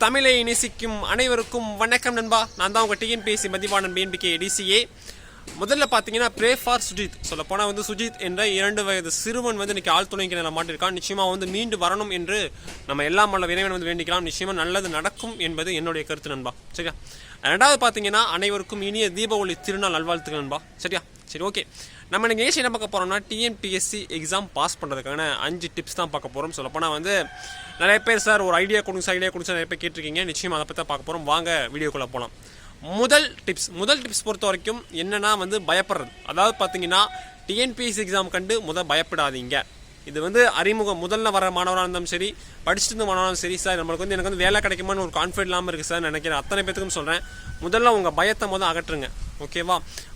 தமிழை நேசிக்கும் அனைவருக்கும் வணக்கம் நண்பா. நான் தான் உங்கள் டிஎன்பிஎஸ்சி மதிவாணன் பிஎன்பிகே டிசிஏ. முதல்ல பார்த்தீங்கன்னா ப்ரே ஃபார் சுஜித். சொல்லப்போனால் வந்து சுஜித் என்ற 2 வயது சிறுவன் வந்து இன்றைக்கி ஆள் துணைக்கு நான் மாட்டிருக்கான். நிச்சயமாக வந்து மீண்டு வரணும் என்று நம்ம எல்லாம் வல்ல இறைவன் வந்து வேண்டிக்கலாம். நிச்சயமாக நல்லது நடக்கும் என்பது என்னுடைய கருத்து நண்பா. சரியா? ரெண்டாவது பார்த்தீங்கன்னா அனைவருக்கும் இனிய தீபாவளி திருநாள் நல்வாழ்த்துக்கள் நண்பா. சரியா? சரி, ஓகே. நம்ம இன்றைக்கி என்ன பார்க்க போகிறோம்னா டிஎன்பிஎஸ்சி எக்ஸாம் பாஸ் பண்ணுறதுக்கான 5 டிப்ஸ் தான் பார்க்க போகிறோம். சொல்லப்போனால் வந்து நிறைய பேர் சார் ஒரு ஐடியா கொடுங்க சார், ஐடியா கொடுங்க சார் நிறைய பேர் கேட்டிருக்கீங்க. நிச்சயமாக அதை பற்றி தான் பார்க்க போகிறோம். வாங்க வீடியோக்குள்ளே போகலாம். முதல் டிப்ஸ் பொறுத்த வரைக்கும் என்னென்னா வந்து பயப்படுறது. அதாவது பார்த்தீங்கன்னா டிஎன்பிஎஸ்சி எக்ஸாம் கண்டு பயப்படாதீங்க. இது வந்து அறிமுகம் முதல்ல வர மாணவராக இருந்தாலும் சரி, படிச்சுட்டு இருந்த மாணவராலும் சரி, சார் நம்மளுக்கு வந்து எனக்கு வந்து வேலை கிடைக்குமான்னு ஒரு கான்ஃபிடென்ட் இல்லாமல் இருக்குது சார் நினைக்கிறேன். அத்தனை பேத்துக்கும் சொல்கிறேன், முதல்ல உங்கள் பயத்தை அகற்றுங்க. ஓகேவா?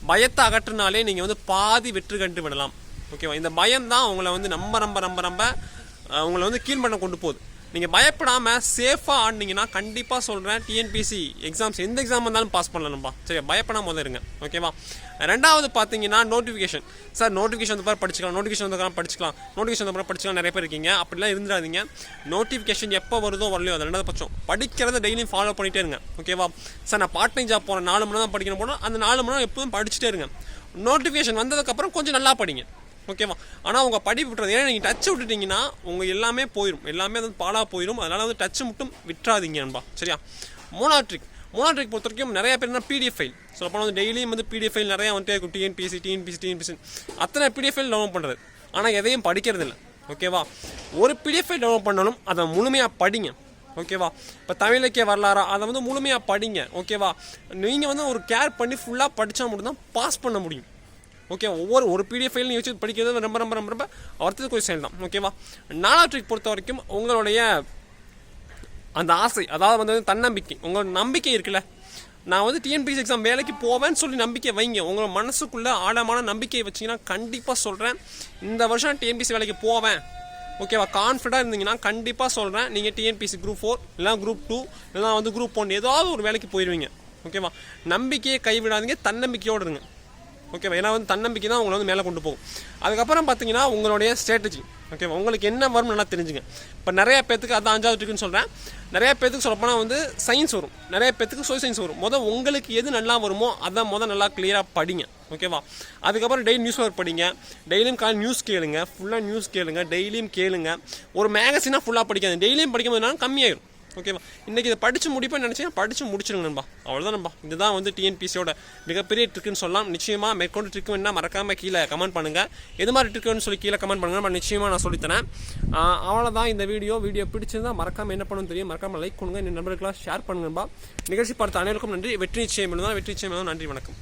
பயத்தை அகற்றினாலே நீங்கள் வந்து பாதி வெற்றி கண்டு விடலாம். ஓகேவா? இந்த பயம் தான் உங்களை வந்து ரொம்ப உங்களை வந்து கீழ்மட்டம் கொண்டு போகுது. நீங்கள் பயப்படாமல் சேஃபாக ஆடினீங்கன்னா கண்டிப்பாக சொல்கிறேன் டிஎன்பிஎஸ்சி எக்ஸாம்ஸ் எந்த எக்ஸாம் இருந்தாலும் பாஸ் பண்ணலாம்ப்பா. சரி, பயப்படாமல் இருங்க. ஓகேவா? ரெண்டாவது பார்த்தீங்கன்னா நோட்டிஃபிகேஷன். சார் நோட்டிஃபிகேஷன் வந்து படிச்சுக்கலாம், நோட்டிஃபிகேஷன் வந்து படிச்சுக்கலாம் நிறைய பேர் இருக்கீங்க. அப்படிலாம் இருந்துடாதீங்க. நோட்டிஃபிகேஷன் எப்போ வருதோ வரலையோ அது 2வது பட்சம் படிக்கிறத டெய்லியும் ஃபாலோ பண்ணிகிட்டே இருங்க. ஓகேவா? சார் நான் பார்ட் டைம் ஜாப் போகிறேன், 4 மணி தான் படிக்கணும் போனால் அந்த 4 மணி நேரம் எப்பவும் படிச்சுட்டே இருங்க. நோட்டிஃபிகேஷன் வந்ததுக்கப்புறம் கொஞ்சம் நல்லா படிங்க. ஓகேவா? ஆனால் உங்கள் படிப்பு விட்டுறது, ஏன்னா நீங்கள் டச்சு விட்டுட்டிங்கன்னா உங்கள் எல்லாமே போயிடும், எல்லாமே வந்து பாலாக போயிடும். அதனால் வந்து டச்சு மட்டும் விட்டுறாதீங்க நண்பா. சரியா? மூணாவது ட்ரிக் பொறுத்த வரைக்கும் நிறைய பேர் என்ன பிடிஎஃப் ஃபைல் சொல்லப்போனால் வந்து டெய்லியும் வந்து பிடிஎஃப் ஃபைல் நிறையா வந்துட்டு இருக்கும். டிஎன்பிஎஸ்சி அத்தனை பிடிஎஃப் ஃபைல் டவுன்லோட் பண்ணுறது, ஆனால் எதையும் படிக்கிறது இல்லை. ஓகேவா? ஒரு பிடிஎஃப் ஃபைல் டவுன்லோட் பண்ணாலும் அதை முழுமையாக படிங்க. ஓகேவா? இப்போ தமிழ் இலக்கிய வரலாறா அதை வந்து முழுமையாக படிங்க. ஓகேவா? நீங்கள் வந்து ஒரு கேர் பண்ணி ஃபுல்லாக படித்தா மட்டும்தான் பாஸ் பண்ண முடியும். ஓகே, ஒரு பிடிஎஃப் ஃபைல் நீங்கள் வச்சு படிக்கிறது ரொம்ப வருத்தத்துக்கு ஒரு செயல் தான். ஓகேவா? 4வது ட்ரிக் பொறுத்த வரைக்கும் உங்களுடைய அந்த ஆசை, அதாவது வந்து தன்னம்பிக்கை, உங்களோட நம்பிக்கை இருக்குல்ல, நான் வந்து டிஎன்பிஎஸ்சி எக்ஸாம் வேலைக்கு போவேன்னு சொல்லி நம்பிக்கை வைங்க. உங்களோட மனசுக்குள்ளே ஆழமான நம்பிக்கையை வச்சிங்கன்னா கண்டிப்பாக சொல்கிறேன் இந்த வருஷம் டிஎன்பிஎஸ்சி வேலைக்கு போவேன். ஓகேவா? கான்ஃபிடண்டாக இருந்தீங்கன்னா கண்டிப்பாக சொல்கிறேன் நீங்கள் டிஎன்பிஎஸ்சி குரூப் 4 இல்லைனா குரூப் 2 இல்லைனா வந்து குரூப் 1 ஏதாவது ஒரு வேலைக்கு போயிடுவீங்க. ஓகேவா? நம்பிக்கையை கைவிடாதீங்க, தன்னம்பிக்கையோடு இருங்க. ஓகேவா? ஏன்னா வந்து தன்னம்பிக்கை தான் உங்களை வந்து மேலே கொண்டு போகும். அதுக்கப்புறம் பார்த்தீங்கன்னா உங்களுடைய ஸ்ட்ராட்டஜி. ஓகேவா? உங்களுக்கு என்ன வரும்னு நல்லா தெரிஞ்சுங்க. இப்போ நிறைய பேத்துக்கு அதான் 5வது ட்ரிக்னு சொல்கிறேன். நிறைய பேத்துக்கு சொல்லப்போனால் வந்து சயின்ஸ் வரும், நிறைய பேத்துக்கு சோசியல் சயின்ஸ் வரும். உங்களுக்கு எது நல்லா வருமோ அதான் நல்லா கிளியராக படிங்க. ஓகேவா? அதுக்கப்புறம் டெய்லி நியூஸ் பேப்பர் படிங்க, டெய்லியும் காலையில் நியூஸ் கேளுங்க, ஃபுல்லாக நியூஸ் கேளுங்க, டெய்லியும் கேளுங்க. ஒரு மேகசினாக ஃபுல்லாக படிக்காது, டெய்லியும் படிக்கும்போதுனாலும் கம்மியாயிடும். ஓகேவா? இன்றைக்கி இதை படித்து முடிப்பேன்னு நினச்சிங்கன்னா படித்து முடிச்சிருங்க நண்பா. அவ்வளோதான் நண்பா. இதுதான் வந்து டிஎன்பிஎஸ்சியோட மிகப்பெரிய ட்ரிக்குன்னு சொல்லலாம். நிச்சயமாக மேற்கொண்டு ட்ரிக் வேணுன்னா மறக்காமல் கீழே கமெண்ட் பண்ணுங்கள். எது மாதிரி ட்ரிக் வேணும்னு சொல்லி கீழே கமெண்ட் பண்ணுங்கள், நம்ம நிச்சயமாக நான் சொல்லித்தரேன். அவ்வளோதான் இந்த வீடியோ பிடிச்சிருந்தா மறக்காமல் என்ன பண்ணணும் தெரியும், மறக்காமல் லைக் பண்ணுங்கள், இந்த நண்பர்களுக்கெல்லாம் ஷேர் பண்ணுங்கப்பா. நிகழ்ச்சி பார்த்த அனைவருக்கும் நன்றி. வெற்றி நிச்சயம் நன்றி. வணக்கம்.